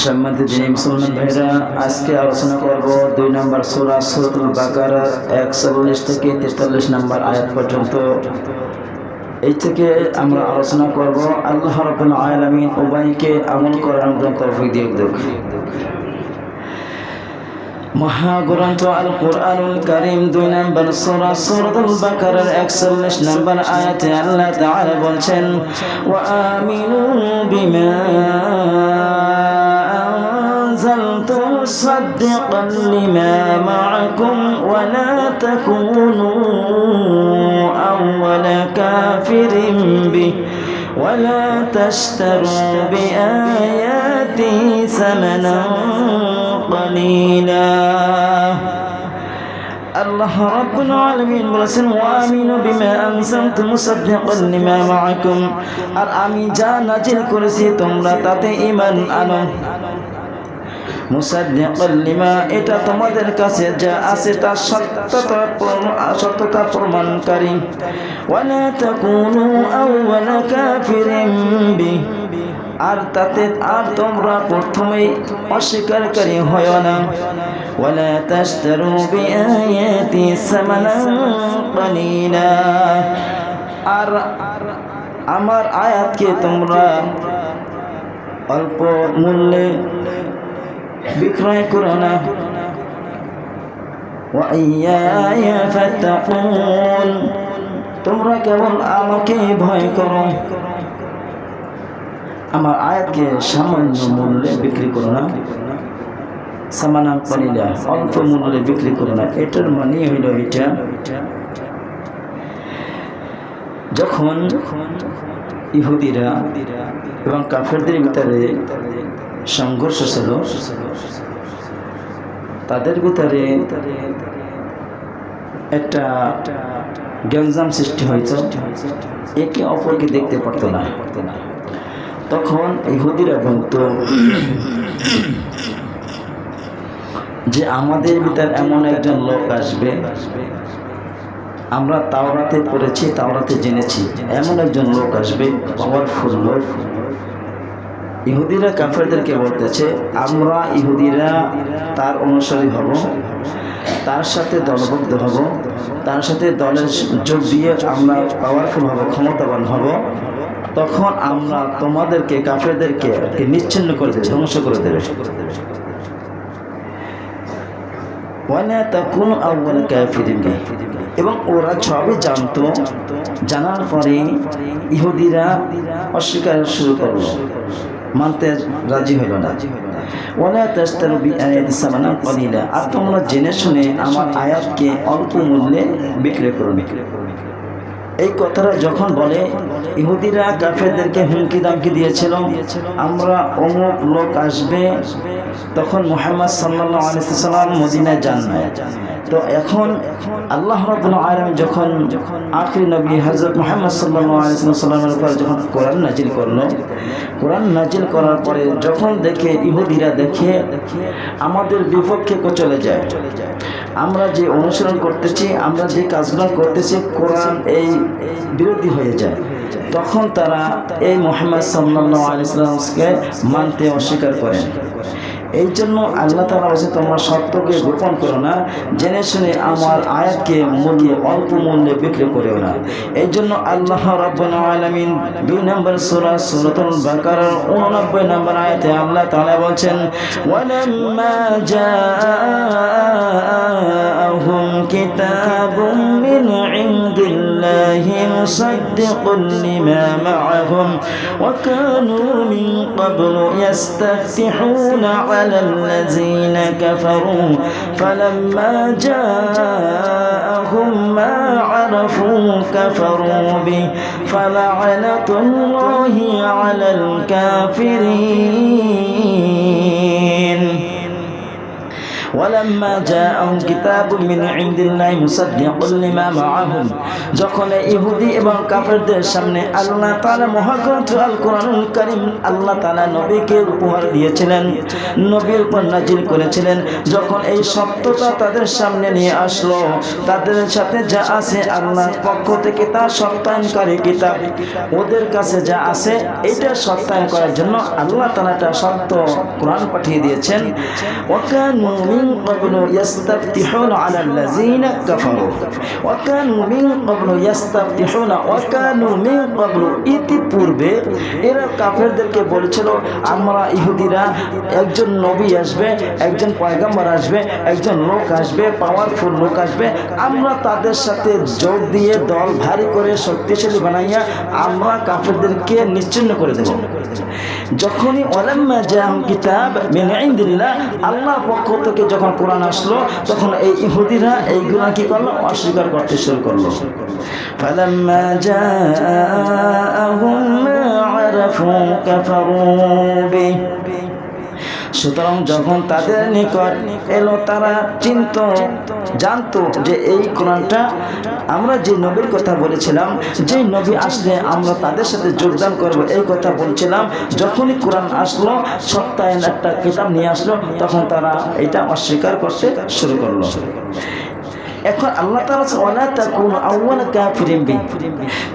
সম্মানিত দিনী মুসলমান ভাইরা, আজকে আলোচনা করব 2 নম্বর সূরা সূরাতুল বাকারার 41 থেকে 43 নম্বর আয়াত পর্যন্ত। এই থেকে আমরা আলোচনা করব আল্লাহ রাব্বুল আলামিন উভয়কে আমল করার মতো তৌফিক দিয়ে দেন। মহাগ্রন্থ আল কুরআনুল কারীম 2 নম্বর সূরা সূরাতুল বাকারার 41 নম্বর আয়াতে আল্লাহ তাআলা বলেন, ওয়া আমিনু বিমা أنزلت مصدقا لما معكم ولا تكونوا أول كافر به ولا تشتروا بآياتي ثمنا قليلا। আল্লাহ রাব্বুল আলামিন বলেছেন, ওয়া আমিনু বিমা আনজালতু মুসাদ্দিকান লিমা মাআকুম, আর আমি যা নাজিল করেছি তোমরা তাতে ঈমান আনো। মুসাদ্দিকান লিমা, এটা তোমাদের কাছে যা আছে তার সত্যতা প্রমাণকারী। ওয়ালা তাকুনু আউওয়ালা কাফিরিন বিহি, আর তোমরা প্রথমেই অস্বীকারী হয় না। ওয়ালা তাশতারু বিআয়াতি সামানান কালিলা, আর আমার আয়াতকে তোমরা অল্প মূল্যে বিক্রয় করো না। ওয়া ইয়্যায়া ফাত্তাকুন, তোমরা কেবল আমাকে ভয় করো। আমার আয়াতকে সামান্য মূল্যে বিক্রি করো না। সামানান কালিলা, অল্প মূল্যে বিক্রি করো না। এটার মানে হইল এটা, যখন ইহুদিরা এবং কাফেরদের ভিতরে সংঘর্ষ ছিল, তাদের ভিতরে একটা গ্যাঞ্জাম সৃষ্টি হয়েছে, একে অপরকে দেখতে পারতো না। তখন ইহুদিরা বলতো যে আমাদের ভিতর এমন একজন লোক আসবে, আমরা তাওরাতে পড়েছি, তাওরাতে জেনেছি, এমন একজন লোক আসবে পাওয়ারফুল লোক। ইহুদিরা কাফেরদেরকে বলতেছে, আমরা ইহুদিরা তার অনুসারী হব, তার সাথে দলবদ্ধ হব, তার সাথে দলের যোগ দিয়ে আমরা পাওয়ারফুল হব, ক্ষমতাবান হব। তখন আমরা তোমাদেরকে কাফেরদেরকে নিচ্ছিন্ন করে দেবে, ধ্বংস করে দেবে। ওয়ালা তাকুনু আউওয়ালা কাফিরিন বিহি, এবং ওরা সবই জানতো। জানার পরে ইহুদিরা অস্বীকার শুরু করলো, মানতে রাজি হইল না। ওয়ালা তাশতারু বিআয়াতি সামানান কালিলা, আর তোমরা জেনে শুনে আমার আয়াতকে অল্প মূল্যে বিক্রি করো। এই কথাটা যখন বলে, ইহুদিরা কাফেরদেরকে হুমকি দামকি দিয়েছিল, আমরা অমুক লোক আসবে। তখন মুহাম্মদ সাল্লাল্লাহু আলাইহি ওয়াসাল্লাম মদিনায় যান না। তো এখন আল্লাহ রাব্বুল আলামিন যখন আখির নবী হযরত মুহাম্মদ সাল্লাল্লাহু আলাইহি ওয়াসাল্লামের উপর যখন কোরআন নাজিল করলো, কোরআন নাজিল করার পরে যখন দেখে, ইহুদিরা দেখে আমাদের বিপক্ষে চলে যায়, আমরা যে অনুসরণ করতেছি, আমরা যে কাজগুলো করতেছি, কোরআন এই বিরোধী হয়ে যায়। তখন তারা এই মুহাম্মদ সাল্লাল্লাহু আলাইহি ওয়াসাল্লামকে মানতে অস্বীকার করেন। এই জন্য আল্লাহ তাআলা বলেছেন, তোমরা সত্যকে গোপন করো না, জেনে শুনে আমার আয়াতকে অল্প মূল্যে বিক্রি করেও না। এই জন্য আল্লাহ রাব্বুল আলামিন 2 নম্বর সূরা সূরাতুল বাকারার 89 নম্বর আয়াতে আল্লাহ তাআলা বলেন, ওয়ালাম্মা জাআহুম কিতাবুম মিন ইনদিল্লাহি মুসাদ্দিকুন লিমা মা'আহুম ওয়া কানু মিন ক্বাবলু ইস্তাফতিহুনা على الذين كفروا فلما جاءهم ما عرفوا كفروا به فلعنة الله على الكافرين ওয়ালাম্মা জাআহুম কিতাবুম মিন ইনদিল্লাহি মুসাদ্দিকুল লিমা মাআহুম, যখন ইহুদি এবং কাফেরদের সামনে আল্লাহ তাআলা মহাগ্রন্থ আল কোরআনুল কারীম আল্লাহ তাআলা নবীকে উপহার দিয়েছিলেন, নবীর উপর নাজিল করেছিলেন, যখন এই সত্যতা তাদের সামনে নিয়ে আসলো, তাদের সাথে যা আছে আল্লাহর পক্ষ থেকে তা সত্যায়নকারী কিতাব, ওদের কাছে যা আছে এটা সত্যায়ন করার জন্য আল্লাহ তাআলা একটা সত্য কোরআন পাঠিয়ে দিয়েছেন। ওয়াকানু মিন ক্বাবলু ইস্তাফতিহুনা আলাল্লাযিনা কাফারু, ওয়াকানু মিন ক্বাবলু ইস্তাফতিহুনা, ওয়াকানু মিন ক্বাবলু, ইতিপূর্বে এরা কাফেরদেরকে বলেছিল আমরা ইহুদিরা একজন নবী আসবে, একজন পয়গম্বর আসবে, একজন লোক আসবে, পাওয়ারফুল লোক আসবে, আমরা তাদের সাথে যোগ দিয়ে দল ভারী করে শক্তিশালী বানাইয়া আমরা কাফেরদেরকে নিশ্চিহ্ন করে দেব। যখনই ওয়ালাম্মা জাআহুম কিতাব মিন ইনদিল্লাহ, আল্লাহর পক্ষ থেকে যখন কোরআন আসলো, তখন এই ইহুদিরা এইগুলা কি করলো? অস্বীকার করতে শুরু করলো। ফালাম্মা জাআহুম মা আরাফু কাফারু বিহি, সুতরাং যখন তাদের নিকট এলো তারা জানতো যে এই কোরআনটা আমরা যে নবীর কথা বলেছিলাম, যে নবী আসলে আমরা তাদের সাথে যোগদান করব এই কথা বলছিলাম, যখনই কোরআন আসলো সত্যায়ন একটা কিতাব নিয়ে আসলো, তখন তারা এটা অস্বীকার করতে শুরু করলো। এখন আল্লাহ তাআলা ওয়ালা তাকুনু আউয়াল কাফিরিন বিহি,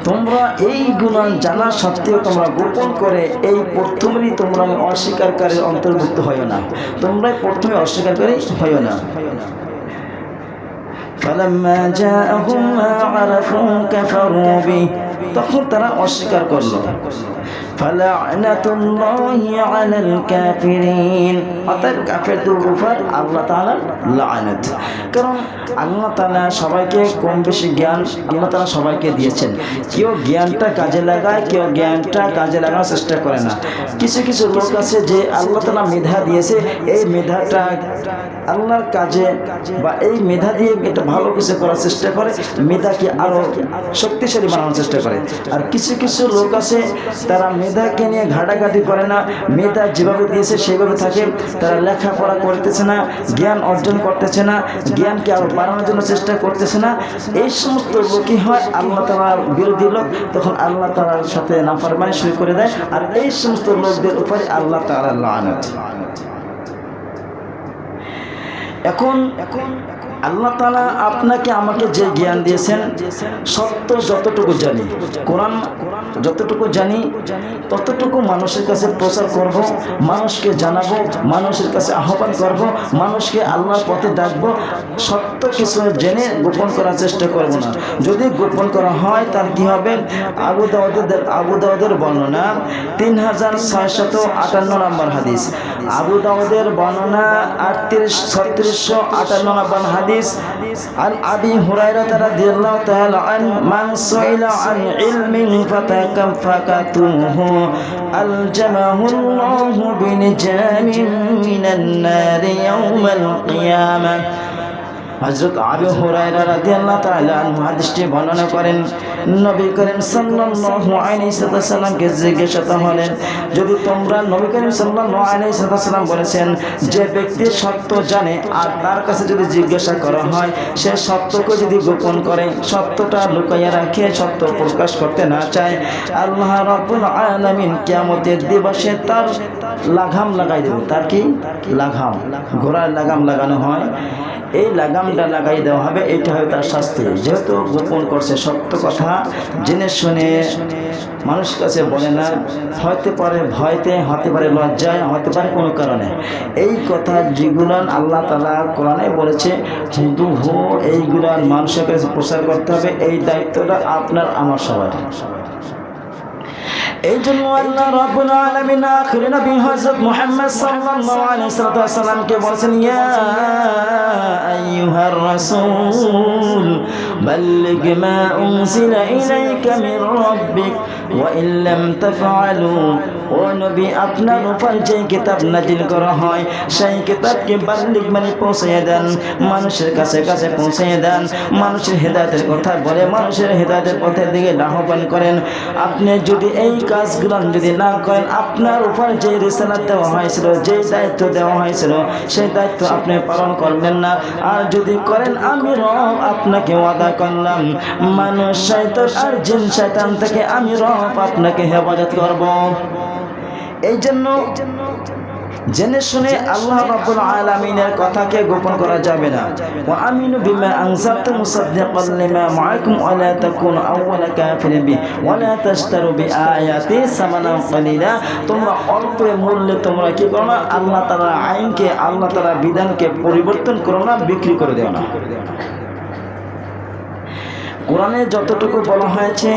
তোমরা এই গুনাহ জানা সত্ত্বেও তোমরা গোপন করে এই প্রথমেই তোমরা অস্বীকারীর অন্তর্ভুক্ত হয়ো না, তোমরা প্রথমে অস্বীকারী হয়ো না। ফালাম্মা জাআহুম মা আরাফু কাফারু বিহি, তখন তারা অস্বীকার করলো। ফালা'নাতুল্লাহি আলাল কাফিরিন, অর্থাৎ কাফেরদের উপর আল্লাহ তাআলার লানত। কারণ আল্লাহ তাআলা সবাইকে কম বেশি জ্ঞান আল্লাহ তাআলা সবাইকে দিয়েছেন, কেউ জ্ঞানটা কাজে লাগায়, কেউ জ্ঞানটা কাজে লাগানোর চেষ্টা করে না। কিছু কিছু লোক আছে যে আল্লাহ তাআলা মেধা দিয়েছে, এই মেধাটা আল্লাহর কাজে বা এই মেধা দিয়ে এটা ভালো কিছু করার চেষ্টা করে, মেধাকে আরো শক্তিশালী বানানোর চেষ্টা করে। আর কিছু কিছু লোক আছে তারা মেধাকে নিয়ে ঘাটাঘাটি করে না, মেধা যেভাবে দিয়েছে সেভাবে থাকে, তারা লেখাপড়া করতেছে না, জ্ঞান অর্জন করতেছে না, জ্ঞানকে আরো বাড়ানোর জন্য চেষ্টা করতেছে না। এই সমস্ত লোকই হয় আল্লাহ তাআলার বিরোধী লোক, তখন আল্লাহ তাআলার সাথে নাফরমানি শুরু করে দেয়, আর এই সমস্ত লোকদের উপরে আল্লাহ তাআলার লানত। এখন আল্লাহ তাআলা আপনাকে আমাকে যে জ্ঞান দিয়েছেন, সত্য যতটুকু জানি, কোরআন যতটুকু জানি ততটুকু মানুষের কাছে প্রচার করব, মানুষকে জানাবো, মানুষের কাছে আহ্বান করব, মানুষকে আল্লাহর পথে ডাকবো। সত্য কিছু জেনে গোপন করার চেষ্টা করব না। যদি গোপন করা হয় তার কি হবে? আবু দাউদের বর্ণনা 3658 নম্বর হাদিস, আবু দাউদের বর্ণনা 3658 নম্বর হাদিস। عن أبي هريرة رضي الله تعالى عنه من سئل عن علم فتكفكته ألجمه الله بلجام من النار يوم القيامة। হযরত আবু হুরায়রা রাদিয়াল্লাহু তাআলা আনহু হাদিসটি বর্ণনা করেন, নবী করিম সাল্লাল্লাহু আলাইহি সাল্লামকে জিজ্ঞাসা হলেন, যদি তোমরা, নবী করিম সাল্লাল্লাহু আলাইহি সাল্লাম বলেছেন যে ব্যক্তি সত্য জানে আর তার কাছে যদি জিজ্ঞাসা করা হয়, সে সত্যকে যদি গোপন করে, সত্যটা লুকাইয়া রাখে, সত্য প্রকাশ করতে না চায়, আল্লাহ রাব্বুল আলামিন কিয়ামতের দিবসে তার লাগাম লাগাই দেবে। তার কি লাগাম? ঘোড়ার লাগাম লাগানো হয়, এই লাগামটা লাগাই দেওয়া হবে, এটা হয় তার শাস্তি। যেহেতু গোপন করছে, সত্য কথা জেনে শুনে মানুষের কাছে বলে না, হতে পারে ভয়তে, হতে পারে লজ্জায়, হতে পারে কোনো কারণে। এই কথা যেগুলান আল্লাহ তাআলা কোরআনে বলেছে হুবহু এইগুলান মানুষের কাছে প্রচার করতে হবে, এই দায়িত্বটা আপনার আমার সবার। এই জন্য আল্লাহ রাব্বুল আলামিন আখির নবী হযরত মুহাম্মদ সাল্লাল্লাহু আলাইহি ওয়াসাল্লামকে বলেছেন, ইয়া আইয়ুহার রাসূল বাল্লিগ মা উনজিলা ইলাইকা মির রাব্বিক ওয়া ইল্লাম তাফআলু, ও নবী আপনার উপর যে কিতাব নাজিল করা হয় সেই কিতাবকে বাল্লিগ মানে পৌঁছে দেন, মানুষের কাছে কাছে পৌঁছে দেন, মানুষের হেদায়েতের কথা বলে মানুষের হেদায়েতের পথের দিকে আহ্বান করেন। আপনি যদি এই কাজগুলো যদি না করেন, আপনার উপর যে রিসালাত দেওয়া হয়েছিল, যে দায়িত্ব দেওয়া হয়েছিল সেই দায়িত্ব আপনি পালন করবেন না। আর যদি করেন, আমি রব আপনাকে ওয়াদা করলাম মানুষ শয়তান আর জিন শয়তান থেকে আমি রব আপনাকে হেফাজত করব। এই জন্য জেনে শুনে আল্লাহ রাব্বুল আলামিনের কথাকে গোপন করা যাবে না। ওয়া আমিনু বিমা আনজালতু মুসাদ্দিকাল লিমা মাআকুম ওয়া লা তাকুনু আউওয়ালা কাফিরিন বি ওয়া লা তাশতারু বিআয়াতি সামানান কালিলা, তোমরা অল্প মূল্যে তোমরা কি করো না, আল্লাহ তাআলার আইনকে, আল্লাহ তাআলার বিধানকে পরিবর্তন করো না, বিক্রি করে দেও না। কোরআনে যতটুকু বলা হয়েছে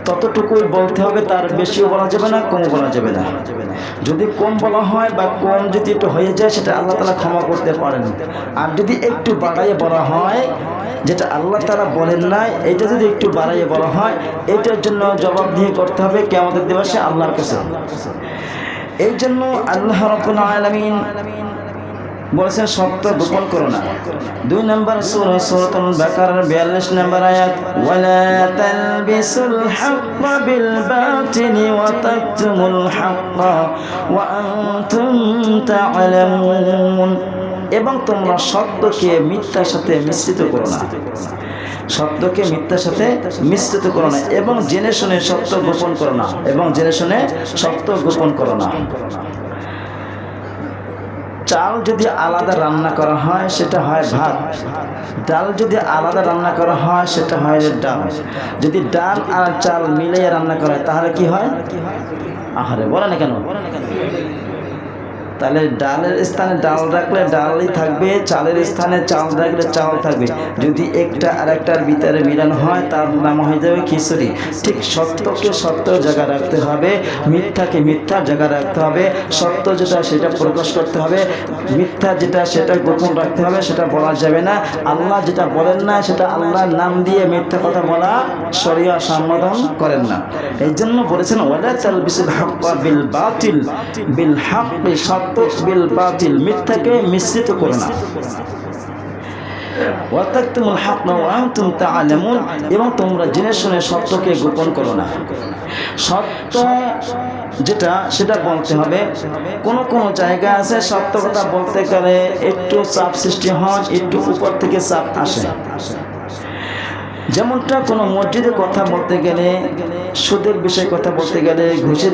ততটুকুই বলতে হবে, তার বেশিও বলা যাবে না, কম বলা যাবে না। যদি কম বলা হয় বা কম যদি একটু হয়ে যায় সেটা আল্লাহ তাআলা ক্ষমা করতে পারেন। আর যদি একটু বাড়াইয়ে বলা হয়, যেটা আল্লাহ তাআলা বলেন নাই, এটা যদি একটু বাড়াইয়ে বলা হয়, এটার জন্য জবাবদিহি করতে হবে কিয়ামতের দিবসে আল্লাহর কাছে। এই জন্য আল্লাহ রাব্বুল আলামিন বলেছেন সত্য গোপন করো না। 2 নম্বর সূরা সূরাতুল বাকারার 42 নম্বর আয়াত, ওয়ালা তালবিসুল হাক্কা বিল বাতিলি ওয়া তাকতুমুল হাক্কা ওয়া আনতুম তা'লামুন, এবং তোমরা সত্যকে মিথ্যার সাথে মিশ্রিত করো না, সত্যকে মিথ্যার সাথে মিশ্রিত করো না, এবং জেনে শুনে সত্য গোপন করো না, এবং জেনে শুনে সত্য গোপন করো না। চাল যদি আলাদা রান্না করা হয় সেটা হয় ভাত, ডাল যদি আলাদা রান্না করা হয় সেটা হয় ডাল। যদি ডাল আর চাল মিলিয়ে রান্না করা হয় তাহলে কি হয়? আহারে বলে না কেন? তাহলে ডালের স্থানে ডাল রাখলে ডালই থাকবে, চালের স্থানে চাল রাখলে চাল থাকবে। যদি একটা আর একটার ভিতরে মিলন হয় তার নাম হয়ে যাবে খিচুড়ি। ঠিক সত্যকে সত্য জায়গা রাখতে হবে, মিথ্যাকে মিথ্যার জায়গা রাখতে হবে, সত্য যেটা সেটা প্রকাশ করতে হবে, মিথ্যা যেটা সেটা গোপন রাখতে হবে, সেটা বলা যাবে না। আল্লাহ যেটা বলেন না সেটা আল্লাহর নাম দিয়ে মিথ্যা কথা বলা শরিয়া সম্বোধন করেন না। এই জন্য বলেছেন ওয়ালা তালবিসুল হাক্কা বিল বাতিল বিল হাক্কি, সত্য বিল বাতিল, মিথ্যাকে মিশ্রিত করো না। ওয়া তাকতুমুল হাক্কা ওয়া আনতুম তা'লামুন, এবং তোমরা জেনে শুনে সত্যকে গোপন করো না। সত্য যেটা সেটা বলতে হবে। কোন কোন জায়গা আছে সত্য কথা বলতে গেলে একটু চাপ সৃষ্টি হয়, একটু উপর থেকে চাপ আসে। যেমনটা কোনো মসজিদে কথা বলতে গেলে, সুদের বিষয়ে কথা বলতে গেলে, ঘুষের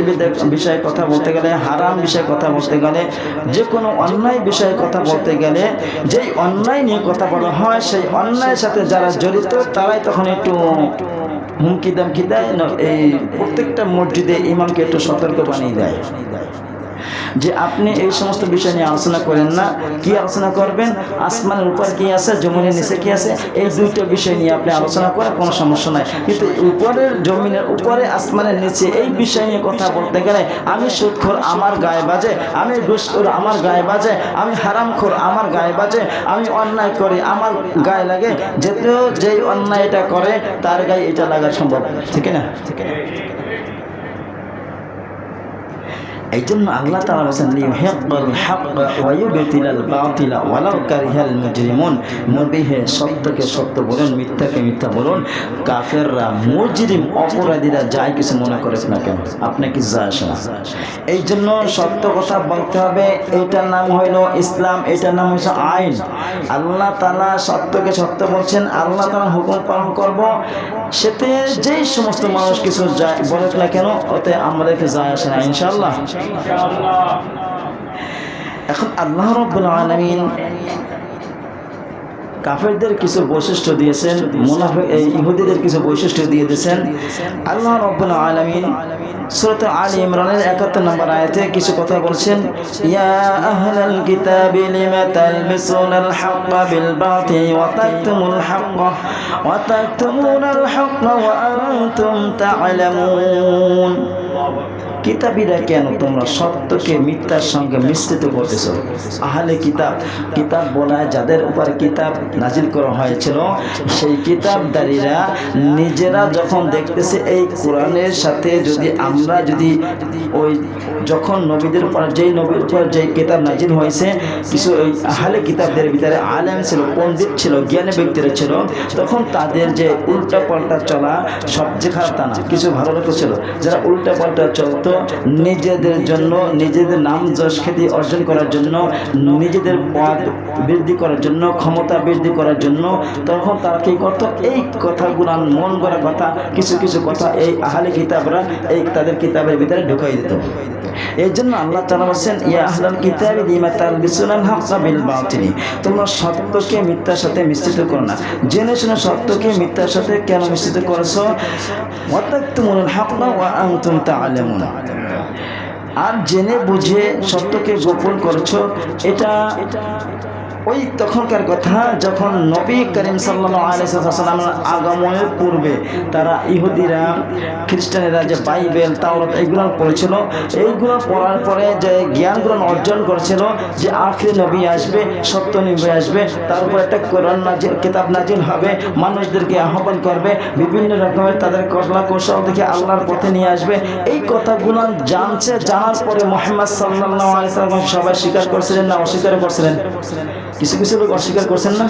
বিষয়ে কথা বলতে গেলে, হারাম বিষয়ে কথা বলতে গেলে, যে কোনো অন্যায় বিষয়ে কথা বলতে গেলে, যেই অন্যায় নিয়ে কথা বলা হয় সেই অন্যায়ের সাথে যারা জড়িত তারাই তখন একটু হুমকি দামকি দেয়। এই প্রত্যেকটা মসজিদে ইমামকে একটু সতর্ক বানিয়ে দেয় যে আপনি এই সমস্ত বিষয় নিয়ে আলোচনা করেন না। কি আলোচনা করবেন? আসমানের উপর কি আছে, জমিনের নিচে কি আছে, এই দুইটা বিষয় নিয়ে আপনি আলোচনা করেন, কোনো সমস্যা নাই। কিন্তু উপরের জমিনের উপরে আসমানের নিচে এই বিষয় নিয়ে কথা বলতে গেলে আমি সুদখোর আমার গায়ে বাজে, আমি ঘুষখোর আমার গায়ে বাজে, আমি হারামখোর আমার গায়ে বাজে, আমি অন্যায় করি আমার গায়ে লাগে, যেতেও যেই অন্যায়টা করে তার গায়ে এটা লাগা সম্ভব, ঠিক না? এই জন্য আল্লাহ তাআলা বলেন লিইউহিক্কাল হাক্কা ওয়া ইউবতিলাল বাতিলা ওয়ালাউ কারিহাল মুজরিমুন, নবী হে সত্যকে সত্য বলুন, মিথ্যাকে মিথ্যা বলুন। কাফেররা, মুজরিম, অপরাধীরা যাই কিছু মনে করেছে না কেন, আপনি কি যায় আসে না। এই জন্য সত্য কথা বলতে হবে। এইটার নাম হইল ইসলাম, এটার নাম হচ্ছে আইন। আল্লাহ তাআলা সত্যকে সত্য বলছেন, আল্লাহ তাআলা হুকুম পালন করব, সেতে যেই সমস্ত মানুষ কিছু যায় বলে না কেন, ওতে আমাদেরকে যায় আসে না ইনশাআল্লাহ। এখন আল্লাহ রাব্বুল আলামিন কাফেরদের কিছু বৈশিষ্ট্য দিয়েছেন, মুনাফিক ইহুদিদের কিছু বৈশিষ্ট্য দিয়ে দিয়েছেন। আল্লাহ রাব্বুল আলামিন সূরা আলে ইমরানের 71 নম্বর আয়াতে কিছু কথা বলছেন, ইয়া আহলাল কিতাবি লিমা তালবিসুনাল হাক্কা বিল বাতিলি ওয়া তাকতুমুল হাক্কা ওয়া আনতুম তা'লামুন। কিতাবীরা কেন তোমরা সত্যকে মিথ্যার সঙ্গে মিশ্রিত করতেছ? আহলে কিতাব, কিতাব বলা যাদের উপরে কিতাব নাজিল করা হয়েছিল, সেই কিতাবদারীরা নিজেরা যখন দেখতেছে এই কোরআনের সাথে যদি আমরা যদি ওই যখন নবীদের উপর যেই নবীর উপর যেই কিতাব নাজিল হয়েছে, কিছু ওই আহলে কিতাবদের ভিতরে আলেম ছিল, পণ্ডিত ছিল, জ্ঞানী ব্যক্তিরা ছিল, তখন তাদের যে উল্টা পাল্টা চলা সবচেয়ে খারাপ তা না, কিছু ভালো লোক ছিল যারা উল্টা পাল্টা চলতো নিজেদের জন্য, নিজেদের নাম যশ খ্যাতি অর্জন করার জন্য, নিজেদের পদ বৃদ্ধি করার জন্য, ক্ষমতা বৃদ্ধি করার জন্য। তখন তারা কি করতো? এই কথাগুলো মন গড়া কথা, কিছু কিছু কথা এই আহলে কিতাবরা এই তাদের কিতাবের ভিতরে ঢুকাই দিত। এই জন্য আল্লাহ তাআলা বলেন, ইয়া আহলাল কিতাবি লিমা তালবিসুনাল হাক্কা বিল বাতিল, তোমরা সত্যকে মিথ্যার সাথে মিশ্রিত করো না। জেনে শুনে সত্যকে মিথ্যার সাথে কেন মিশ্রিত করেছো? ওয়া তাকতুমুল হাক্কা ওয়া আনতুম তা'লামুন, আর জেনে বুঝে সত্যকে গোপন করেছো। এটা ওই তখনকার কথা যখন নবী করিম সাল্লাল্লাহু আলাইহি ওয়াসাল্লামের আগমনের পূর্বে তারা ইহুদিরা, খ্রিস্টানেরা যে বাইবেল, তাওরাত এগুলো পড়েছিল, এইগুলো পড়ার পরে যে জ্ঞানগুলো অর্জন করেছিল যে আখির নবী আসবে, সত্য নবী আসবে, তার উপর একটা কোরআন নাজিল, কিতাব নাজিল হবে, মানুষদেরকে আহ্বান করবে, বিভিন্ন রকমের তাদের কৌশল কৌশল দেখে আল্লাহর পথে নিয়ে আসবে। এই কথাগুলো জানার পরে মুহাম্মদ সাল্লাল্লাহু আলাইহি ওয়াসাল্লাম সবাই স্বীকার করছিলেন না অস্বীকার করছিলেন? কিছু কিছু লোক অস্বীকার করছেন না?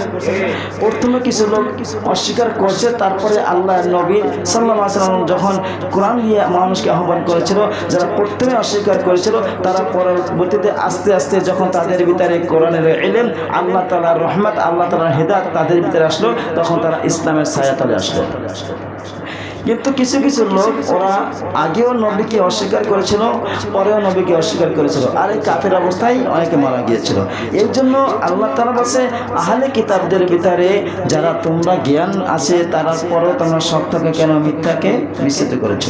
প্রথমে কিছু লোক অস্বীকার করছে, তারপরে আল্লাহ নবী সাল্লাল্লাহু আলাইহি ওয়াসাল্লাম যখন কোরআন দিয়ে মানুষকে আহ্বান করেছিল, যারা প্রথমে অস্বীকার করেছিল তারা পরবর্তীতে আস্তে আস্তে যখন তাদের ভিতরে কোরআনের ইলম, আল্লাহ তাআলার রহমত, আল্লাহ তাআলার হিদায়াত তাদের ভিতরে আসলো, তখন তারা ইসলামের ছায়াতলে আসলো। কিন্তু কিছু কিছু লোক ওরা আগেও নবীকে অস্বীকার করেছিল, পরেও নবীকে অস্বীকার করেছিল, আর এই কাফের অবস্থায় অনেকে মারা গিয়েছিল। এই জন্য আল্লাহ তাআলা বলেছে, আহলে কিতাবদের ভিতরে যারা তোমরা জ্ঞান আছে, তারা পরেও তোমরা সত্যকে কেন মিথ্যাকে মিশ্রিত করেছো?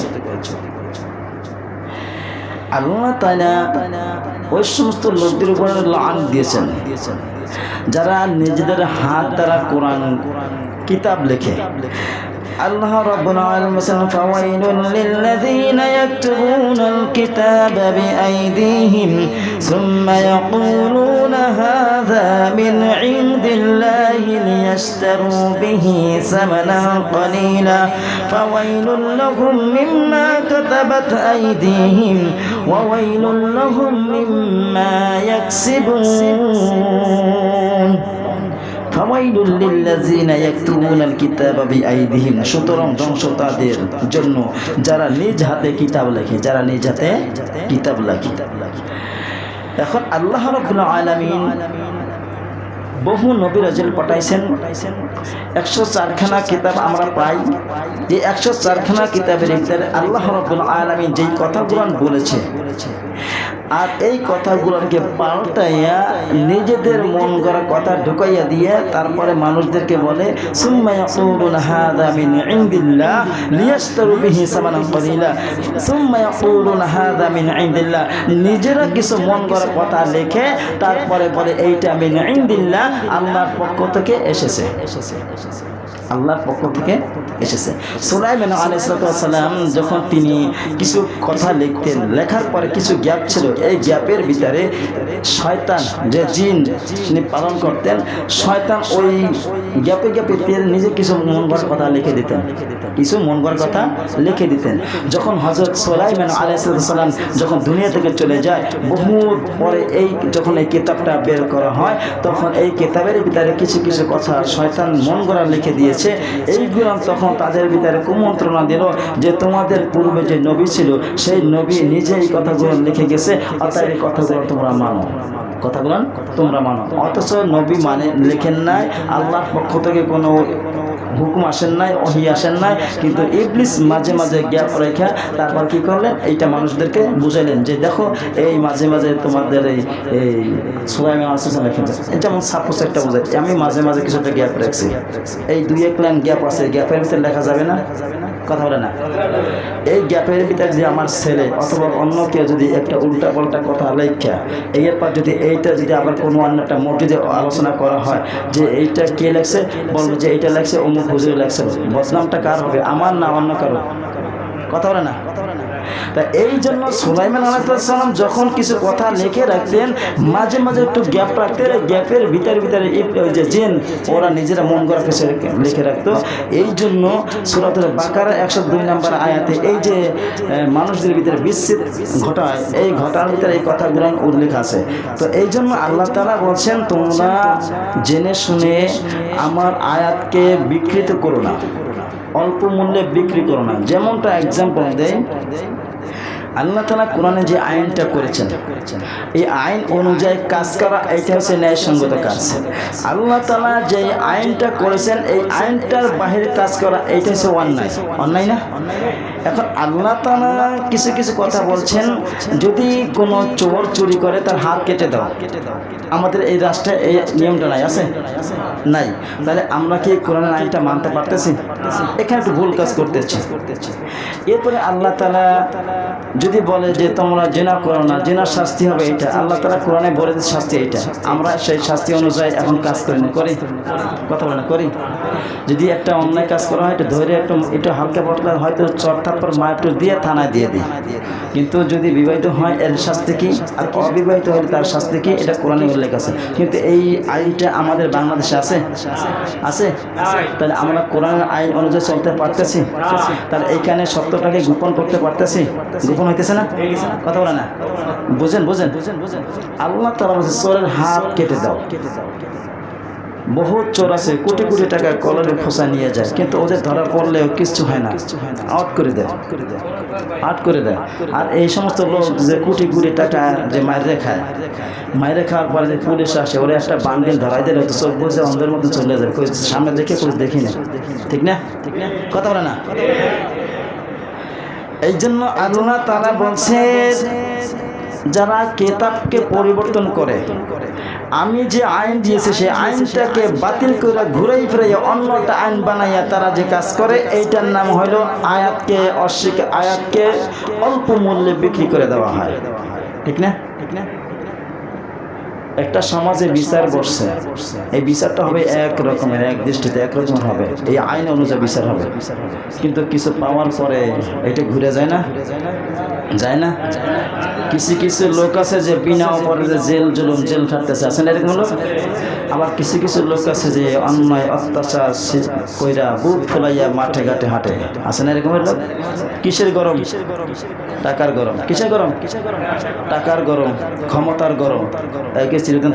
আল্লাহ তাআলা ওই সমস্ত লোকদের উপরে লাআন দিয়েছেন যারা নিজেদের হাত দ্বারা কোরআন কিতাব লেখে। আল্লাহ রাব্বুল আলামিন বলেন, ফাওয়াইলুল লিল্লাযীনা ইয়াকতুবুনাল কিতাবা বিআইদিহিম সুম্মা ইয়াকুলুনা হাযা মিন ইনদিল্লাহি লিয়াশতারু বিহি সামানান ক্বালীলা ফাওয়াইলুল লাহুম মিম্মা কাতাবাত আইদিহিম ওয়া ওয়াইলুল লাহুম মিম্মা ইয়াকসিবুন। ফাওয়াইলুল লিল্লাযীনা ইয়াকতুবুনাল কিতাবা বিআইদিহিম, সুতরাং ধ্বংস তাদের জন্য যারা নিজ হাতে কিতাব লেখে, যারা নিজ হাতে কিতাব লেখে। এখন আল্লাহ রাব্বুল আলামিন বহু নবী রাসূল পাঠাইছেন, 104খানা কিতাব আমরা পাই। এই 104খানা কিতাবের ভিতরে আল্লাহ রাব্বুল আলামিন যেই কথাগুলো বলেছে, আর এই কথাগুলোকে পাল্টাইয়া নিজেদের মন গড়া কথা ঢুকাইয়া দিয়ে তারপরে মানুষদেরকে বলে, সুম্মা ইয়াকুলুনা হাযা মিন ইনদিল্লাহ লিয়াশতারু বিহি সামানান ক্বালীলা, সুম্মা ইয়াকুলুনা হাযা মিন ইনদিল্লাহ, নিজেরা কিছু মন গড়া কথা লেখে তারপরে বলে এইটা মিন ইনদিল্লাহ, আল্লাহর পক্ষ থেকে এসেছে, আল্লাহর পক্ষ থেকে এসেছে। সুলাইমান আলাইহিস সালাম যখন তিনি কিছু কথা লিখতেন, লেখার পরে কিছু গ্যাপ ছিল, এই গ্যাপের ভিতরে শয়তান যে জিন তিনি পালন করতেন, শয়তান ওই গ্যাপে গ্যাপে নিজে কিছু মন গড়া কথা লিখে দিতেন, কিছু মন গড়া কথা লিখে দিতেন। যখন হযরত সুলাইমান আলাইহিস সালাম যখন দুনিয়া থেকে চলে যায়, বহু পরে এই যখন এই কিতাবটা বের করা হয়, তখন এই কিতাবের ভিতরে কিছু কিছু কথা শয়তান মন গড়া লিখে দিয়েছে। এইগুলো তখন তাদের ভিতরে কুমন্ত্রণা দিল যে তোমাদের পূর্বে যে নবী ছিল সেই নবী নিজে এই কথাগুলো লিখে গেছে, অতএব এই কথাগুলো তোমরা মানো, কথাগুলো তোমরা মানো। অথচ নবী মানে লেখেন নাই, আল্লাহর পক্ষ থেকে কোনো হুকুম আসেন নাই, ওহী আসেন নাই, কিন্তু ইবলিস মাঝে মাঝে গ্যাপ রেখা তারপর কি করলেন, এইটা মানুষদেরকে বুঝাইলেন যে দেখো এই মাঝে মাঝে তোমাদের এই সুলাইমান আলাইহিস সালাম লেখেছে, যেমন সাপোজ একটা বোঝাই, আমি মাঝে মাঝে কিছুটা গ্যাপ রাখছি, এই 2-1 লাইন গ্যাপ আছে, গ্যাপের ভিতরে লেখা যাবে না, কথা বলে না। এই গ্যাপের ভিতরে যে আমার ছেলে অথবা অন্য কেউ যদি একটা উল্টা পাল্টা কথা লেখা, এরপর যদি এইটা যদি আবার কোনো অন্য একটা মসজিদে আলোচনা করা হয় যে এইটা কে লেখছে, বলবো যে এইটা লেখছে অমুক হুজুর লেখছে, বদনামটা কার হবে, আমার না অন্য কারো, কথা বলে না। তা এই জন্য সুলাইমান আলাইহিস সালাম যখন কিছু কথা লিখে রাখতেন, মাঝে মাঝে একটু গ্যাপ রাখতেন, গ্যাপের ভিতরে ওই যে জিন ওরা নিজেরা মন করা কিছু লিখে রাখতো। এই জন্য সূরাতুল বাকারা 102 নম্বর আয়াতে এই যে মানুষদের ভিতরে বিচ্ছেদ ঘটায়, এই ঘটার ভিতরে এই কথাগুলো উল্লেখ আছে। তো এই জন্য আল্লাহ তাআলা বলছেন, তোমরা জেনে শুনে আমার আয়াতকে বিকৃত করো না, অল্প মূল্যে বিক্রি করো না। যেমনটা এক্সাম্পল দেয়, আল্লাহ তাআলা কোরআনে যে আইনটা করেছেন, এই আইন অনুযায়ী কাজ করা এটা হচ্ছে ন্যায়সঙ্গত কাজ। আল্লাহ তাআলা যে আইনটা করেছেন, এই আইনটার বাহিরে কাজ করা এটা হচ্ছে অন্যায়, অন্যায় না? এখন আল্লাহ তাআলা কিছু কিছু কথা বলছেন, যদি কোনো চোর চুরি করে তার হাত কেটে দাও। আমাদের এই রাষ্ট্রে এই নিয়মটা নাই, আছে নাই? তাহলে আমরা কি কোরআনের আইনটা মানতে পারতেছি? এখানে একটু ভুল কাজ করতেছি। এরপরে আল্লাহ তাআলা যদি বলে যে তোমরা জিনা করো না, জিনার শাস্তি হবে এইটা, আল্লাহ তাআলা কোরআনে বলে যে শাস্তি এইটা, আমরা সেই শাস্তি অনুযায়ী এখন কাজ করি না, করি? কথা বলে না, করি? যদি একটা অন্যায় কাজ করা হয়, একটু ধরে একটু হালকা পাতলা হয়তো চট থাপ্পড় মা একটু দিয়ে থানায় দিয়ে দিই, কিন্তু যদি বিবাহিত হয় এর শাস্তি কি, আর অবিবাহিত হলে তার শাস্তি কি, এটা কোরআনে উল্লেখ আছে। কিন্তু এই আইনটা আমাদের বাংলাদেশে আছে, আছে? তাহলে আমরা কোরআনের আইন অনুযায়ী চলতে পারতেছি? তাহলে এইখানে সত্যটাকে গোপন করতে পারতেছি? গোপন হইতেছে না? কথা বলে না, বুঝেন? আল্লাহ তাআলা বলেছে চোরের হাত কেটে দাও। বহুত চোর আছে, কোটি কোটি টাকা কলরে খোসা নিয়ে যায়, কিন্তু ওদের ধরা পড়লেও কিছু হয় না, আউট করে দেয়। আর এই সমস্ত লোক যে কোটি কোটি টাকা যে মাইরে খাওয়ার পরে যে পুলিশ আসে, ওরা একটা বান্ডিল ধরাই দিলে তো চোখ বুঝে অন্ধের মধ্যে চলে যায়, সামনে দেখে পুলিশ দেখি না, ঠিক না? কথা বলে না? এই জন্য আল্লাহ তাআলা বলছে, যারা কিতাবকে পরিবর্তন করে, আমি যে আইন দিয়েছি সেই আইনটাকে বাতিল করে ঘুরাই ফিরাইয়া অন্যটা আইন বানাইয়া তারা যে কাজ করে, এইটার নাম হলো আয়াতকে অল্প মূল্যে বিক্রি করে দেওয়া হয়, ঠিক না? একটা সমাজে বিচার বসছে, এই বিচারটা হবে এক রকমের, এক দৃষ্টিতে একরকম হবে, এই আইন অনুযায়ী বিচার হবে। কিন্তু কিছু পাওয়ার পরে এটা ঘুরে যায় না? কিছু লোক আছে যে বিনা অপরাধে জেল খাটতেছে, আছেন এরকম লোক? আবার কিছু লোক আছে যে অন্যায় অত্যাচার কইরা বুক ফুলাইয়া মাঠে ঘাটে হাঁটে, আছেন এরকমের লোক? কিসের গরম? টাকার গরম। কিসের গরম? টাকার গরম, ক্ষমতার গরম। একে চিরদিন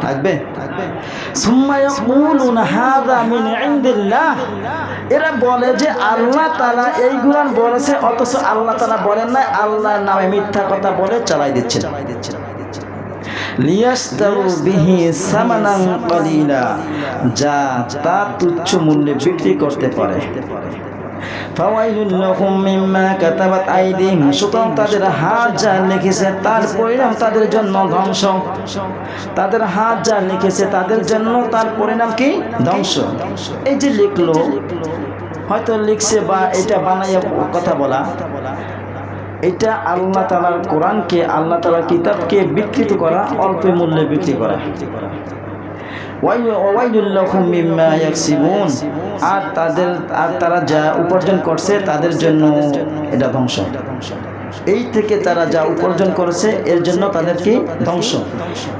থাকবে। সুম্মা ইয়াকুলুনা হাযা মিন ইনদিল্লাহ, এরা বলে যে আল্লাহ তাআলা এইগুলো বলেছে, অথচ আল্লাহ তাআলা বলেন না, আল্লাহর নামে মিথ্যা কথা বলে চালাই দিচ্ছে। লিয়াশতারু বিহি সামানান কলিলা, যা তা তুচ্ছ মূল্যে বিক্রি করতে পারে। ফাওয়াইলুল লাহুম মিম্মা কাতাবাত আইদিহিম, সুতরাং তাদের হাত যা লিখেছে তার পরিণাম তাদের জন্য ধ্বংস। তাদের হাত যা লিখেছে তাদের জন্য তার পরিণাম কি? ধ্বংস। এই যে লিখলো, হয়তো লিখছে বা এটা বানাইয়া কথা বলা, এটা আল্লাহ তাআলার কোরআনকে, আল্লাহ তাআলার কিতাবকে বিকৃত করা, অল্প মূল্যে বিক্রি করা। ওয়াইলুল লাহুম মিম্মা ইয়াকসিবুন, আর তারা যা উপার্জন করছে তাদের জন্য এটা ধ্বংস। এই থেকে তারা যা উপার্জন করেছে এর জন্য তাদের কি? ধ্বংস।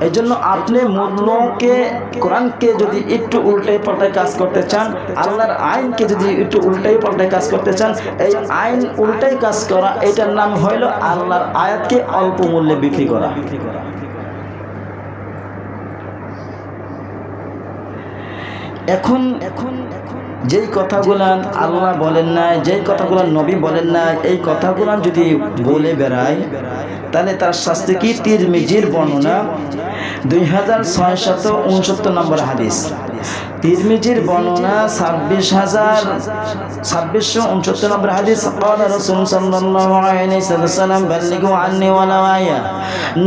এই জন্য আপনি মূল্যকে, কোরআনকে যদি একটু উল্টাই পাল্টায় কাজ করতে চান, আল্লাহর আইনকে যদি একটু উল্টাই পাল্টায় কাজ করতে চান, এই আইন উল্টাই কাজ করা, এটার নাম হইল আল্লাহর আয়াতকে অল্প মূল্যে বিক্রি করা। এখন যেই কথাগুলো আল্লাহ বলেন না, যেই কথাগুলো নবী বলেন না, এই কথাগুলো যদি বলে বেড়ায়, তাহলে তার শাস্তি কি? তিরমিজির বর্ণনা 2669 নম্বর হাদিস। তিরমিজির বর্ণনা 2669 নম্বর হাদিস। ক্বালা রাসূল সাল্লাল্লাহু আলাইহি ওয়াসাল্লাম বাল্লিগু আন্নী ওয়ালাউ আয়া,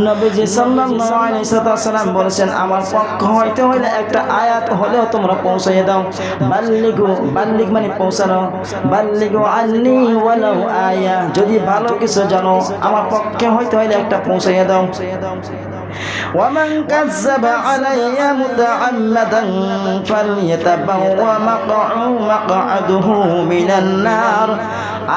নবীজি সাল্লাল্লাহু আলাইহি ওয়াসাল্লাম বলেছেন, আমার পক্ষ হইতে হইলে একটা আয়াত হলেও তোমরা পৌঁছাইয়ে দাও। বাল্লিগ মানে পৌঁছানো, বাল্লিগু আন্নী ওয়ালাউ আয়া, যদি ভালো কিছু জানো আমার পক্ষে হইতে হইলে একটা পৌঁছাইয়ে দাও। ومن كذب علي متعمدا فليتبوأ مقعده من النار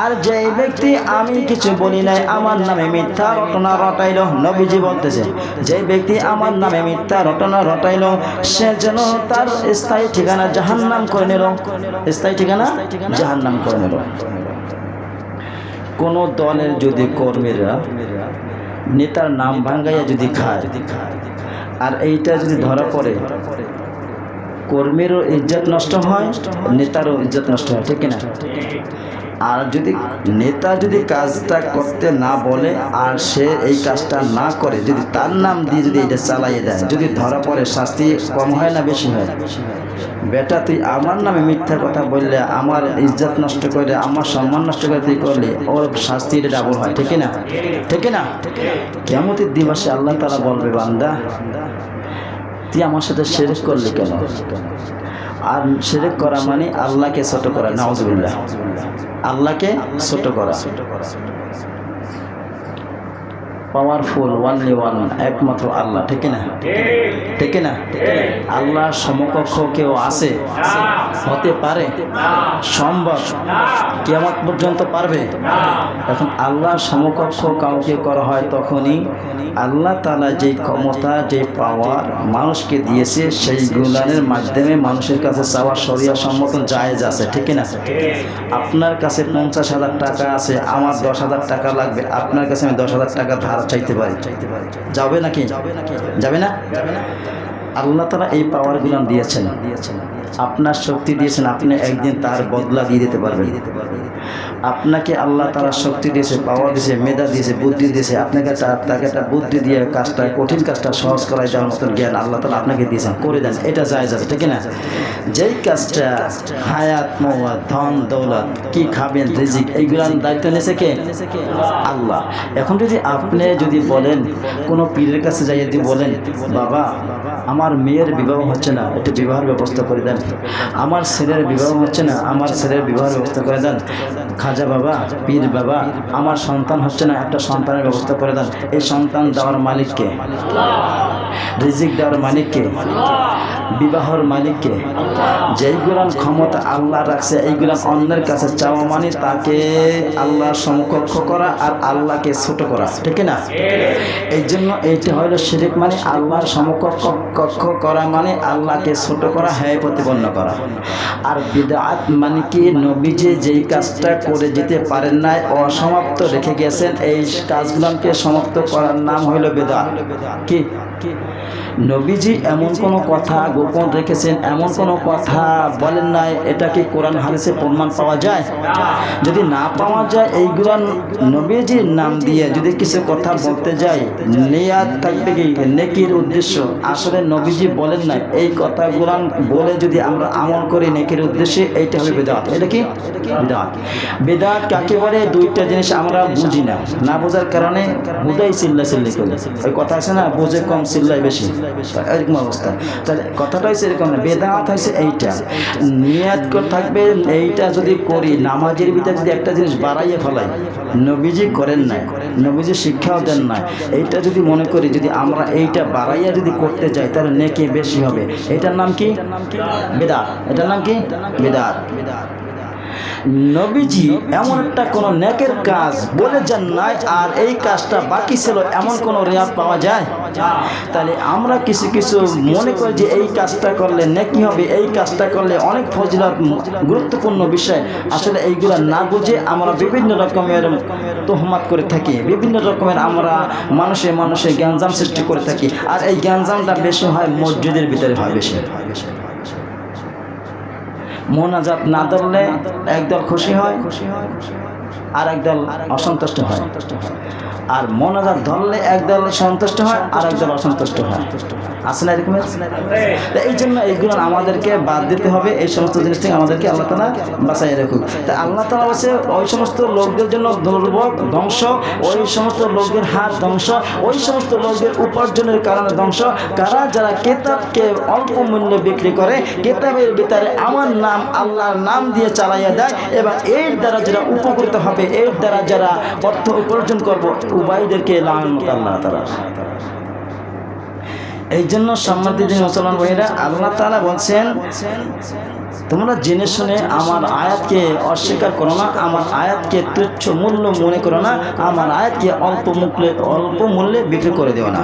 আর যে ব্যক্তি আমি কিছু বলি নাই আমার নামে মিথ্যা রটনা রটাইল, নবীজি বলতেছে যে ব্যক্তি আমার নামে মিথ্যা রটনা রটাইল সে যেন তার স্থায়ী ঠিকানা জাহান্নাম করে নিল, স্থায়ী ঠিকানা জাহান্নাম করে নিল। কোন দলের যদি কর্মীরা নেতার নাম ভাঙ্গাইয়া যদি খায় আর এইটা যদি ধরা পড়ে, কর্মীরও ইজ্জত নষ্ট হয়, নেতারও ইজ্জত নষ্ট হয়, ঠিক না? আর যদি নেতা যদি কাজটা করতে না বলে আর সে এই কাজটা না করে, যদি তার নাম দিয়ে যদি এটা চালাইয়ে দেয়, যদি ধরা পড়ে শাস্তি কম হয় না বেশি হয়? বেটা তুই আমার নামে মিথ্যা কথা বললে, আমার ইজ্জত নষ্ট করে, আমার সম্মান নষ্ট করে তুই করলে, ওর শাস্তি ডাবল হয়, ঠিক না? ঠিক না? কিয়ামতের দিবসে আল্লাহ তাআলা বলবে, বান্দা তুই আমার সাথে শিরক করলি কেন? আর শিরক করা মানে আল্লাহকে ছোট করা, নাউজুবিল্লাহ, আল্লাহকে ছোট করা। পাওয়ারফুল ওয়ানলি ওয়ান, একমাত্র আল্লাহ, ঠিক না? ঠিক না? আল্লাহর সমকক্ষ কেউ আছে? হতে পারে? সম্ভব? কিয়ামত পর্যন্ত পারবে? এখন আল্লাহর সমকক্ষ কাউকে করা হয় তখনই আল্লাহ তাআলা যে ক্ষমতা, যে পাওয়ার মানুষকে দিয়েছে সেই গুণানের মাধ্যমে মানুষের কাছে চাওয়া শরিয়া সম্মত জায়েজ আছে, ঠিক না? আপনার কাছে 50,000 টাকা আছে, আমার 10,000 টাকা লাগবে, আপনার কাছে আমি 10,000 টাকা ধার চাইতে পারি, যাবে নাকি? যাবে না? আল্লাহ তাআলা এই পাওয়ারগুলো দিয়েছেন, আপনার শক্তি দিয়েছেন, আপনি একদিন তার বদলা দিয়ে দিতে পারবেন। আপনাকে আল্লাহ তাআলা শক্তি দিয়েছে, পাওয়ার দিয়েছে, মেধা দিয়েছে, বুদ্ধি দিয়েছে, আপনাকে তাকে একটা বুদ্ধি দিয়ে কাজটা, কঠিন কাজটা সহজ করাই দেওয়ার মতন জ্ঞান আল্লাহ তাআলা আপনাকে দিয়েছেন, করে দেন, এটা জায়েজ আছে, ঠিক না? যেই কাজটা হায়াত, মওয়াত, ধন দৌলত, কি খাবেন, রিজিক, এইগুলোর দায়িত্ব নিয়েছে কে? আল্লাহ। এখন যদি আপনি যদি বলেন, কোনো পীরের কাছে যাইয়ে দিয়ে বলেন, বাবা আমার মেয়ের বিবাহ হচ্ছে না, একটু বিবাহের ব্যবস্থা করে দেন, আমার ছেলের বিবাহ হচ্ছে না, আমার ছেলের বিবাহের ব্যবস্থা করে দেন, খাজা বাবা, পীর বাবা আমার সন্তান হচ্ছে না, একটা সন্তানের ব্যবস্থা করে দেন, এই সন্তান দেওয়ার মালিককে? রিজিক দেওয়ার মালিককে? বিবাহর মালিককে? যেইগুলান ক্ষমতা আল্লাহ রাখছে এইগুলান অন্যের কাছে চাওয়া মানে তাকে আল্লাহর সমকক্ষ করা আর আল্লাহকে ছোট করা, ঠিক না? এই জন্য এইটা হলো শিরক, মানে আল্লাহর সমকক্ষ করা মানে আল্লাহকে ছোট করা, হ্যায় প্রতিপন্ন করা। আর বিদআত মানে কি? নবীজি যেই কাজটা করে যেতে পারেন নাই, অসমাপ্ত রেখে গেছেন, এই কাজগুলোকে সমাপ্ত করার নাম হইল বিদআত। কি? নবীজি এমন কোনো কথা গোপন রেখেছেন, এমন কোনো কথা বলেন নাই, এটা কি কোরআন হাদিসে প্রমাণ পাওয়া যায়? যদি না পাওয়া যায়, এইগুলো নবীজির নাম দিয়ে যদি কিছু কথা বলতে যাই, নিয়াত থাকবে কি? নেকির উদ্দেশ্য। আসলে নবীজি বলেন না, এই কথাগুলো বলে যদি আমরা আমল করি নেকির উদ্দেশ্যে, এইটা হবে বিদআত। এটা কি? বিদআত। বিদআত কাকে বলে? দুইটা জিনিস আমরা বুঝি না, না বোঝার কারণে বুঝাই চিল্লাচিল্লি করি। ওই কথা আছে না, বুঝে কম চিল্লাই বেশি, এরকম অবস্থা। তাহলে কথাটা হচ্ছে এরকম না, বেদাত হচ্ছে এইটা, নিয়াত করে থাকবে এইটা যদি করি, নামাজের ভিতরে যদি একটা জিনিস বাড়াইয়ে ফেলাই, নবীজি করেন নাই, নবীজি শিক্ষাও দেন নাই, এইটা যদি মনে করি যদি আমরা এইটা বাড়াইয়া যদি করতে যাই তাহলে নেকি বেশি হবে, এটার নাম কি? বেদাত। এটার নাম কি? বেদাত। নবীজি এমন একটা কোন নেকের কাজ বলে যান নাই আর এই কাজটা বাকি ছিল, এমন কোন রেয়াত পাওয়া যায়? তাহলে আমরা কিছু কিছু মনে করি যে এই কাজটা করলে নেকি হবে, এই কাজটা করলে অনেক ফজিলত, গুরুত্বপূর্ণ বিষয়। আসলে এইগুলা না বুঝে আমরা বিভিন্ন রকমের তোহমাত করে থাকি, বিভিন্ন রকমের আমরা মানুষে জ্ঞানজাম সৃষ্টি করে থাকি। আর এই জ্ঞানজামটা বেশি হয় মসজিদের ভিতরে, হয় বেশি। মোনাজাত না ধরলে একদল খুশি হয় আর একদল অসন্তুষ্ট হয়, আর মোনাজাত ধরলে একদল সন্তুষ্ট হয় আর একদল অসন্তুষ্ট হয়। আসলে এরকম। এই জন্য এইগুলো আমাদেরকে বাদ দিতে হবে, এই সমস্ত জিনিস থেকে আমাদেরকে আল্লাহ তাআলা বাঁচাই রাখুক। তাই আল্লাহ তাআলা বলছে ওই সমস্ত লোকদের জন্য দুর্ভোগ, ধ্বংস, ওই সমস্ত লোকদের হাত ধ্বংস, ওই সমস্ত লোকদের উপার্জনের কারণে ধ্বংস, কারা যারা কিতাবকে অল্প মূল্যে বিক্রি করে, কিতাবের ভিতরে আমার নাম, আল্লাহর নাম দিয়ে চালাইয়া দেয়, এবং এর দ্বারা যারা উপকৃত হবে, এর দ্বারা যারা অর্থ উপার্জন করবো, উভয়দেরকে লানত আল্লাহ তাআলা। এই জন্য সম্মানিত মুসলমান ভাইরা আল্লাহ তাআলা বলছেন তোমরা জেনে শুনে আমার আয়াতকে অস্বীকার করো না, আমার আয়াতকে তুচ্ছ মূল্য মনে করো না, আমার আয়াতকে অল্প মূল্যে বিক্রি করে দেও না।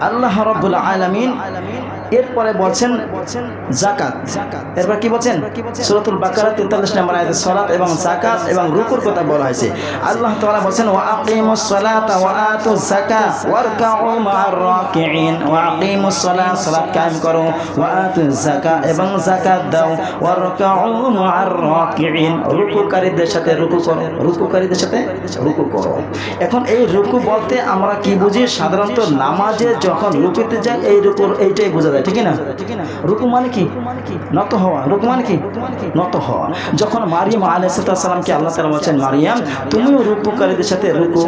আল্লাহ রাব্বুল আলামিন এরপরে বলছেন যাকাত। এরপর কি বলছেন? সূরাতুল বাকারা 43 নম্বর আয়াতে সালাত এবং যাকাত এবং রুকুর কথা বলা হয়েছে। আল্লাহ তাআলা বলছেন ওয়া আকিমুস সালাতা ওয়া আতুজ যাকাত ওয়ারকাউ মা'আর রাকিঈন। ওয়া আকিমুস সালাত, সালাত কায়েম করো, ওয়া আতুজ যাকাত এবং যাকাত দাও, ওয়ারকাউ মা'আর রাকিঈন, রুকুকারীদের সাথে রুকু করো, রুকুকারীদের সাথে রুকু করো। এখন এই রুকু বলতে আমরা কি বুঝি? সাধারণত নামাজে যখন রুকুতে যাই এই রুকুর এইটাই বোঝা যায়, ঠিক না? রুকু মানে কি? নত হওয়া। রুকু মানে কি? নত হওয়া। যখন মারিয়াম আলাইহিস সালামকে আল্লাহ তাআলা বলেন মারিয়াম তুমিও রুকুকারীদের সাথে রুকু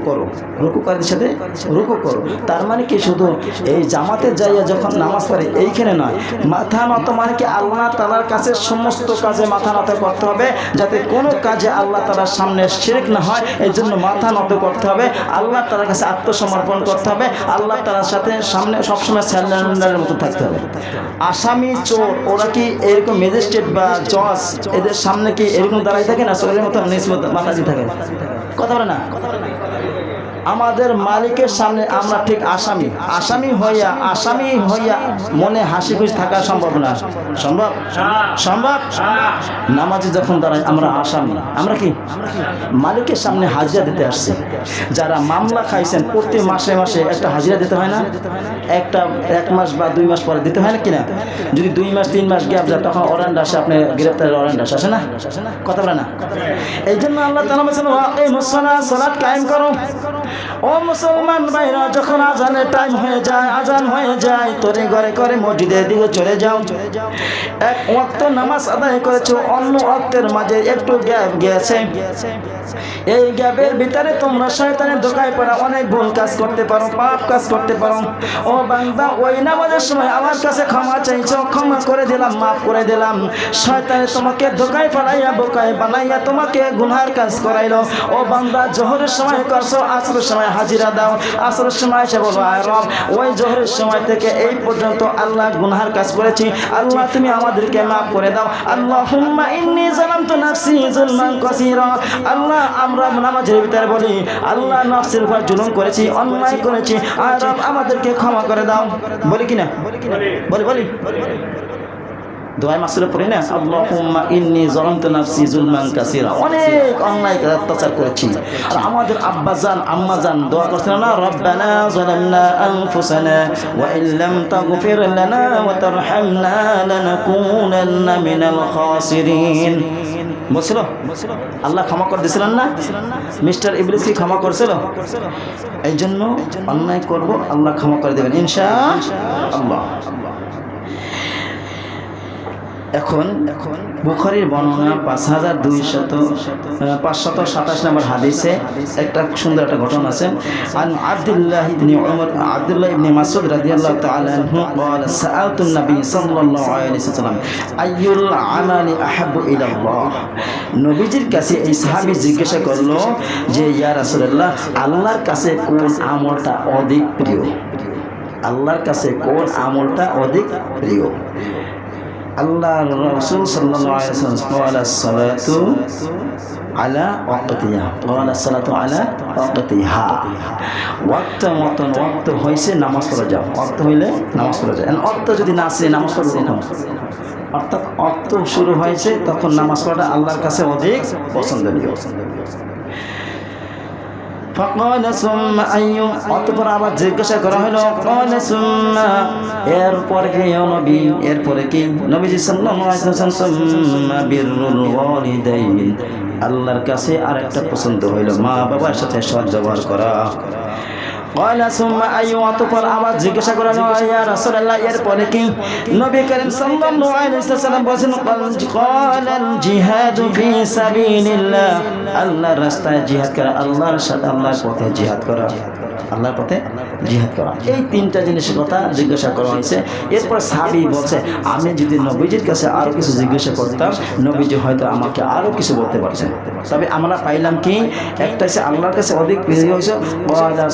করো, রুকুকারীদের সাথে রুকু করো, তার মানে কি শুধু এই জামাতে যাইয়া যখন নামাজ পড়ে এইখানে নয়। মাথা নত মানে কি আল্লাহ তাআলার কাছে সমস্ত কাজে মাথা নত করতে হবে, যাতে কোনো কাজে আল্লাহ তাআলার সামনে শিরক না হয়। এই জন্য মাথা নত করতে হবে, আল্লাহ তাআলার কাছে আত্মসমর্পণ করতে হবে, আল্লাহ তাআলার সাথে সামনে সবসময় স্যালেন্ডারের মতো থাকতে হবে। আসামি চোর ওরা কি এরকম ম্যাজিস্ট্রেট বা জজ এদের সামনে কি এরকম দাঁড়াই থাকে না? চোরের মতো নিসবত মাথা দিয়ে থাকে, কথা বলে না? আমাদের মালিকের সামনে আমরা ঠিক আসামি হইয়া মনে হাসি খুশি থাকা সম্ভব না? সম্ভব? নামাজে যখন দাঁড়াই আমরা আসামি, আমরা কি মালিকের সামনে হাজিরা দিতে আসছি। যারা মামলা খাইছেন প্রতি মাসে মাসে একটা হাজিরা দিতে হয় না? এক মাস বা 2 মাস পরে দিতে হয় না কিনা? যদি 2 মাস 3 মাস গ্যাপ যায় তখন ওয়ারেন্ট আসে, আপনি গ্রেফতারের ওয়ারেন্ট আসে না? কথা বলে না? এই জন্য আল্লাহ তাআলা বলেছেন ওয়াকিমুস সালাত, সালাত কায়েম করো। ও মুসলমান ভাইরা, যখন আজানের টাইম হয়ে যায়, আজান হয়ে যায়, তোরে ঘরে করে মসজিদের দিকে চলে যাও। এক ওয়াক্ত নামাজ আদায় করেছো, অন্য ওয়াক্তের মাঝে একটু গ্যাপ গিয়েছে, এই গ্যাপের ভিতরে তোমরা শয়তানের ধোঁকায় পড়া অনেক ভুল কাজ করতে পারো, পাপ কাজ করতে পারো। ও বান্দা, ওই নামাজের সময় আমার কাছে ক্ষমা চাইছো, ক্ষমা করে দিলাম, মাফ করে দিলাম। শয়তানে তোমাকে ধোঁকায় ফেলাইয়া বোকায় বানাইয়া তোমাকে গুনার কাজ করাইলো। ও বান্দা, জোহরের সময় করছো, আসরের সময় হাজিরা দাও, আসরের সময় এসে বলো আয় রব ওই জোহরের সময় থেকে এই পর্যন্ত আল্লাহ গুনার কাজ করেছি, আল্লাহ তুমি আমাদেরকে মাফ করে দাও। আল্লাহুম্মা ইন্নী যালামতু নাফসি যুলমান কাসীরা। আল্লাহ, আমরা নামাজের ভিতরে বলি আল্লাহ নফসের উপর জুলুম করেছি, অন্যায় করেছি, আয় রব আমাদেরকে ক্ষমা করে দাও। বলি কিনা? বলি দোয়া মাসুরে পড়ি না, আল্লাহুম্মা ইন্নী যালামতু নাফসি যুলমান কাসীরা। অনেক অন্যায় অত্যাচার করেছি। আর আমাদের আব্বাজান আম্মাজান দোয়া করছেন না, রব্বানা যালামনা আনফুসানা ওয়া ইল্লাম তাগফির লানা ওয়া তারহামনা লানাকুনান্না মিনাল খাসিরিন। বলছিল আল্লাহ ক্ষমা করে দিয়েছিলেন না? মিস্টার ইবলিস কি ক্ষমা করেছিল? এই জন্য অন্যায় করব, আল্লাহ ক্ষমা করে দেবেন ইনশাআল্লাহ। এখন বুখারীর বর্ণনা 527 নম্বর হাদিসে একটা সুন্দর একটা ঘটনা আছে। আন আব্দুল্লাহ ইবনে মাসউদ রাদিয়াল্লাহু তাআলা আনহু قال سألت النبي صلى الله عليه وسلم أي العمل أحب إلى الله। নবীজির কাছে এই সাহাবী জিজ্ঞাসা করলো যে ইয়া রাসূলুল্লাহ, আল্লাহর কাছে কোন আমলটা অধিক প্রিয়? আল্লাহর কাছে কোন আমলটা অধিক প্রিয়? আল্লাহ রাসূল সাল্লাল্লাহু আলাইহি ওয়াসাল্লাম ক্বালা সালাতু আলা ওয়াক্তিহা, ক্বালা সালাতু আলা ওয়াক্তিহা। ওয়াক্ত মতন ওয়াক্ত হইছে নামাজ পড়া যাও, ওয়াক্ত হইলে নামাজ পড়া যায়। ওয়াক্ত যদি না আসে নামাজ পড়বে কখন? অর্থাৎ ওয়াক্ত শুরু হয়েছে তখন নামাজ পড়াটা আল্লাহর কাছে অধিক পছন্দনীয়। فقال ثم أي অতঃপর আবার জিজ্ঞাসা করা হলো, قال ثم এরপর কি নবী? এরপরে কি? নবীজি সাল্লাল্লাহু আলাইহি ওয়াসাল্লাম ثم بر الوالدين, আল্লাহর কাছে আরেকটা পছন্দ হইল মা বাবার সাথে সৎ ব্যবহার করা। قال ثم أي অতঃপর আবার জিজ্ঞাসা করা হলো, ইয়া রাসূলুল্লাহ এরপরে কি? নবী করিম সাল্লাল্লাহু আলাইহি ওয়াসাল্লাম বলেন, قال الجهاد في سبيل الله, আল্লাহর রাস্তায় জিহাদ করা, আল্লাহর সাথে আল্লাহর পথে জিহাদ করা, আল্লাহর পথে জিহাদ করা। এই তিনটা জিনিসের কথা জিজ্ঞাসা করা হয়েছে। এরপর সাহাবী বলছে, আমি যদি নবীজির কাছে আরও কিছু জিজ্ঞাসা করতাম, নবীজি হয়তো আমাকে আরও কিছু বলতে পারছেন। তবে আমরা পাইলাম কি, একটা হচ্ছে আল্লাহর কাছে অধিক প্রিয় হয়েছে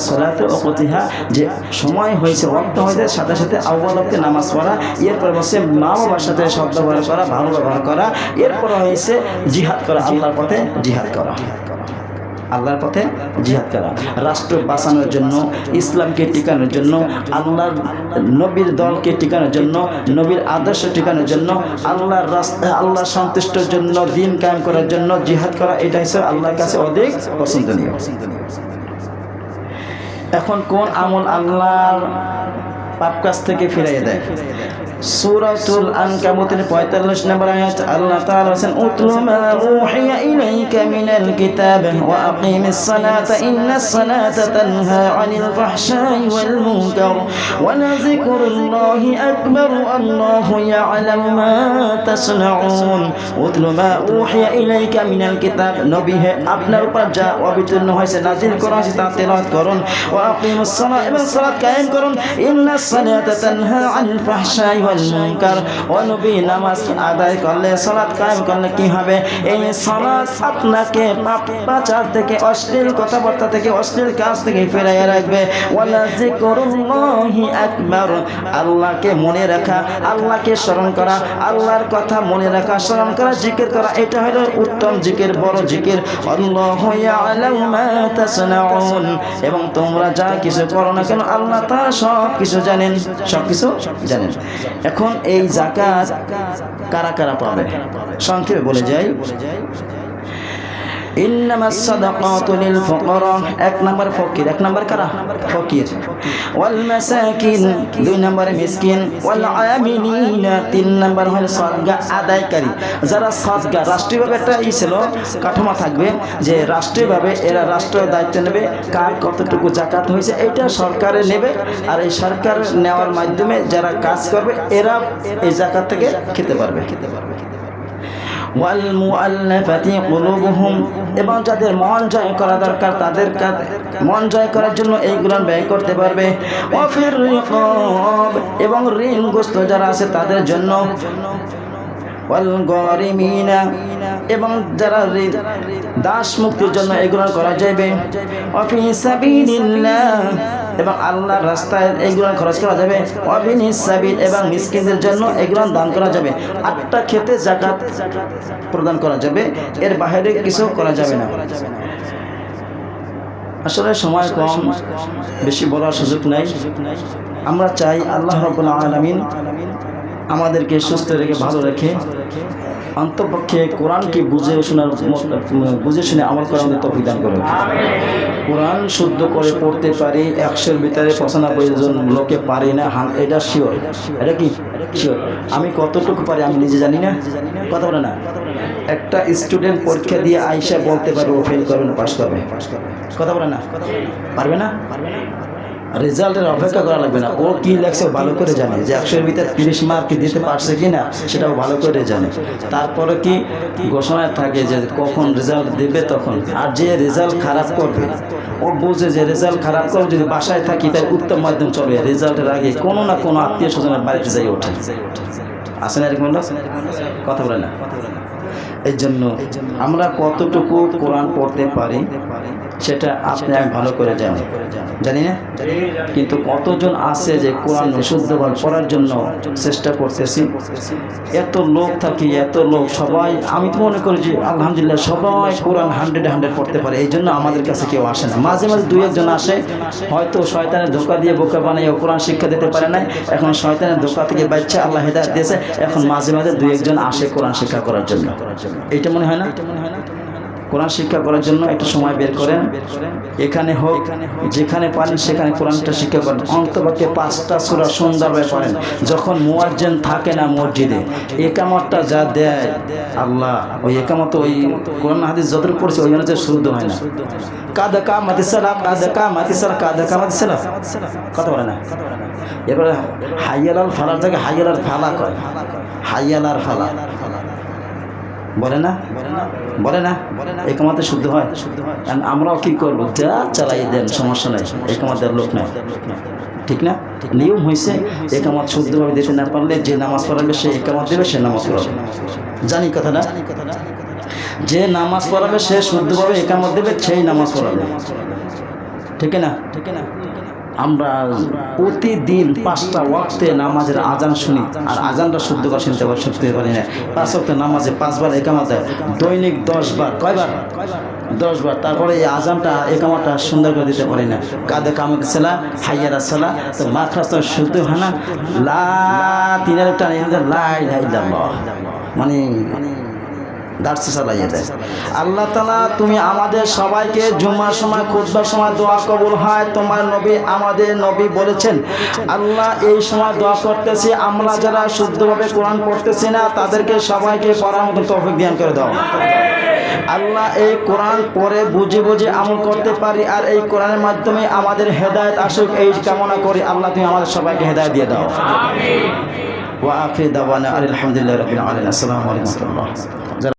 সালাত ও প্রতিহা, যে সময় হয়েছে, ওয়াক্ত হয়েছে, সাথে সাথে আউয়াল ওয়াক্তে নামাজ পড়া। এরপর বলছে মা বাবার সাথে সৎ ব্যবহার করা, ভালো ব্যবহার করা। এরপর হয়েছে জিহাদ করা, আল্লাহর পথে জিহাদ করা, আল্লাহর পথে জিহাদ করা, রাষ্ট্র বাঁচানোর জন্য, ইসলামকে টিকানোর জন্য, আল্লাহর নবীর দলকে টিকানোর জন্য, নবীর আদর্শ টিকানোর জন্য, আল্লাহর রাস্তায় আল্লাহ সন্তুষ্টর জন্য, দিন কায়েম করার জন্য জিহাদ করা। এটা হচ্ছে আল্লাহর কাছে অধিক পছন্দনীয়। এখন কোন আমল আল্লাহর পাপ কাজ থেকে ফিরাইয়ে দেয়? সূরাতুল আনকাবুতের ৪৫ নম্বর আয়াত আল্লাহ তাআলা বলেন, উতলু মা উহিয়া ইলাইকা মিনাল কিতাব ওয়া আকিমিস সালাতা ইন্নাস সালাতা তানহা আনিল ফাহশাই ওয়াল মুনকার ওয়া লাযিকরুল্লাহি আকবার আল্লাহু ইয়ালামু মা তাসনাউন। উতলু মা উহিয়া ইলাইকা মিনাল কিতাব, নবী হে, আপনার উপর যা অবতীর্ণ হয়েছে, নাযিল করা হয়েছে তা তেলাওয়াত করুন। ওয়া আকিমিস সালাত, এবং সালাত কায়েম করুন। ইন্নাস সালাতা তানহা আনিল ফাহশাই ওয়াল মুনকার, ও নবী, নামাজ আদায় করলে, সালাত কায়েম করলে কি হবে? এই সালাত আপনাকে পাপাচার থেকে, অশ্লীল কথাবার্তা থেকে, অশ্লীল কাজ থেকে ফিরাইয়া রাখবে। ওয়ালা যিকরুল্লাহি আকবার, আল্লাহকে মনে রাখা, আল্লাহকে স্মরণ করা, আল্লাহর কথা মনে রাখা, স্মরণ করা, জিকির করা, এটা হলো উত্তম জিকির, বড় জিকির। আল্লাহু ইয়ালামু মা তাসনাউন, এবং তোমরা যা কিছু করো না কেন আল্লাহ তা সব কিছু জানেন, সব কিছু জানেন। এখন এই যাকাত কারা কারা পাবে সংক্ষেপে বলে যাই। ইন্নামাস সাদাকাতু লিল ফুকারা, এক নম্বর ফকির, এক নম্বর কারা? ফকির। ওয়াল মাসাকিন, দুই নম্বরে মিসকিন। ওয়াল আমিলিনা, তিন নম্বর হলো সদকা আদায়কারী, যারা সদকা, রাষ্ট্রীয়ভাবে একটা ছিল কাঠামো থাকবে যে রাষ্ট্রীয়ভাবে এরা রাষ্ট্র দায়িত্ব নেবে, কার কতটুকু যাকাত হয়েছে এটা সরকারে নেবে, আর এই সরকার নেওয়ার মাধ্যমে যারা কাজ করবে এরা এই যাকাত থেকে খেতে পারবে। ওয়াল মুআল্লাফাতি কুলুবুহুম, এবং যাদের মন জয় করা দরকার তাদের মন জয় করার জন্য এইগুলো ব্যয় করতে পারবে। ওয়াফির রিকাব, এবং ঋণগ্রস্ত যারা আছে তাদের জন্য। ওয়াল গারিমিনা, এবং যারা দাস মুক্তির জন্য এগুলো করা যাবে। ওয়াফি সাবিলিল্লাহ, এবং আল্লাহর রাস্তায় এগুলো খরচ করা যাবে। ওয়াবিনিস সাবিল, এবং মিসকিনদের জন্য এগুলো দান করা যাবে। 8টা ক্ষেত্রে যাকাত প্রদান করা যাবে, এর বাইরে কিছু করা যাবে না। আসলে সময় কম, বেশি বলার সুযোগ নাই। আমরা চাই আল্লাহ রাব্বুল আলামিন আমাদেরকে সুস্থ রেখে, ভালো রেখে, অন্তপক্ষে কোরআনকে বুঝে শুনে আমল করার আমাদের তৌফিক দান করুন। কোরআন শুদ্ধ করে পড়তে পারি 100-এর ভিতরে 95 জন লোকে পারি না, এটা শিওর। এটা কি শিওর? আমি কতটুকু পারি আমি নিজে জানি না, কথা বলে না। একটা স্টুডেন্ট পরীক্ষা দিয়ে আইসা বলতে পারবে ও ফেল করবে না পাস করবে, কথা বলে না, পারবে না। রেজাল্টের অপেক্ষা করা লাগবে না, ও কি লাগছে ভালো করে জানে, যে 100-এর ভিতরে 30 মার্ক দিতে পারছে কিনা সেটাও ভালো করে জানে। তারপরে কি ঘোষণায় থাকে যে কখন রেজাল্ট দেবে তখন। আর যে রেজাল্ট খারাপ করবে ও বোঝে যে রেজাল্ট খারাপ করবে, যদি বাসায় থাকি তাই উত্তম মাধ্যম চলবে, রেজাল্টের আগে কোনো না কোনো আত্মীয় স্বজনের বাড়িতে যাই ওঠে, আসে না এরকম, কথা বলে না। এই জন্য আমরা কতটুকু কোরআন পড়তে পারি সেটা আপনি আমি ভালো করে জানি না, কিন্তু কতজন আছে যে কোরআন শুদ্ধভাবে পড়ার জন্য চেষ্টা করতেছি। এত লোক থাকি, এত লোক, সবাই, আমি তো মনে করি যে আলহামদুলিল্লাহ সবাই কোরআন 100-এ পড়তে পারে, এই জন্য আমাদের কাছে কেউ আসে না। মাঝে মাঝে 2-1 আসে, হয়তো শয়তানের ধোঁকা দিয়ে বোকা বানিয়ে কোরআন শিক্ষা দিতে পারে না, এখন শয়তানের ধোঁকা থেকে বাচ্চা আল্লাহ হেদায়েত দিয়েছে, এখন মাঝে মাঝে 2-1 আসে কোরআন শিক্ষা করার জন্য। এইটা মনে হয় না, কোরআন শিক্ষা করার জন্য একটা সময় বের করেন, এখানে হোক যেখানে পারেন সেখানে কোরআনটা শিক্ষা করেন। অন্তপক্ষে 5টা সূরা সুন্দরভাবে পড়েন। যখন মুয়াজ্জিন থাকে না মসজিদে, একামতটা যা দেয় আল্লাহ, ওই একামত ওই কোরআন হাদিস যতটুকু পড়ছে ওই অনুযায়ী শুদ্ধ হয় না। কাদা কামাতিস সালাত, কাদা কামাতিস সালাত, কাদা কামাতিস সালাত, কথা বলে না। এরপরে হাইয়ালাল ফালার জায়গায় হাইয়ালাল ফালা কয়, হাইয়ালার ফালা, বলে না, বলে না, একামতে শুদ্ধ হয়। আমরাও কি করবো, যা চালাই দেন, সমস্যা নাই, একামতের লোক নাই, ঠিক না? নিয়ম হয়েছে একামত শুদ্ধভাবে দিতে না পারলে যে নামাজ পড়াবে সে একামত দেবে, সে নামাজ পড়াবে। জানি কথাটা, যে নামাজ পড়াবে সে শুদ্ধভাবে একামত দেবে, সেই নামাজ পড়াবে, ঠিক না? আমরা প্রতিদিন 5টা ওয়াক্তে নামাজের আজান শুনি, আর আজানটা শুদ্ধ করে শুনতে পারি না। 5 ওয়াক্তে নামাজে 5 বার একামত দেয়, দৈনিক 10 বার, কয়বার? 10 বার। তারপরে এই আজানটা একামতটা সুন্দর করে দিতে পারি না। কাদে কামত সালা, হাইয়ারা সালা, তো মাখরাজ তো শুদ্ধ হয় না। লা তিনের একটা লা ইলাহা ইল্লাল্লাহ, মানে দার্সে চালাইয়ে দেয়। আল্লাহ তাআলা তুমি আমাদের সবাইকে জুমার সময়, খুতবার সময় দোয়া কবুল হয়। তোমার নবী, আমাদের নবী বলেছেন, আল্লাহ এই সময় দোয়া করতেছি, আমরা যারা শুদ্ধভাবে কোরআন পড়তেছি না তাদেরকে সবাইকে পড়ার মতো তৌফিক দান করে দাও। আল্লাহ এই কোরআন পড়ে বুঝে বুঝে আমল করতে পারি, আর এই কোরআনের মাধ্যমে আমাদের হেদায়েত আসুক এই কামনা করি। আল্লাহ তুমি আমাদের সবাইকে হেদায়েত দিয়ে দাও। আমিন। ওয়া আখির দাওয়ানা আলহামদুলিল্লাহি রাব্বিল আলামিন। আসসালামু আলাইকুম ওয়া রাহমাতুল্লাহ।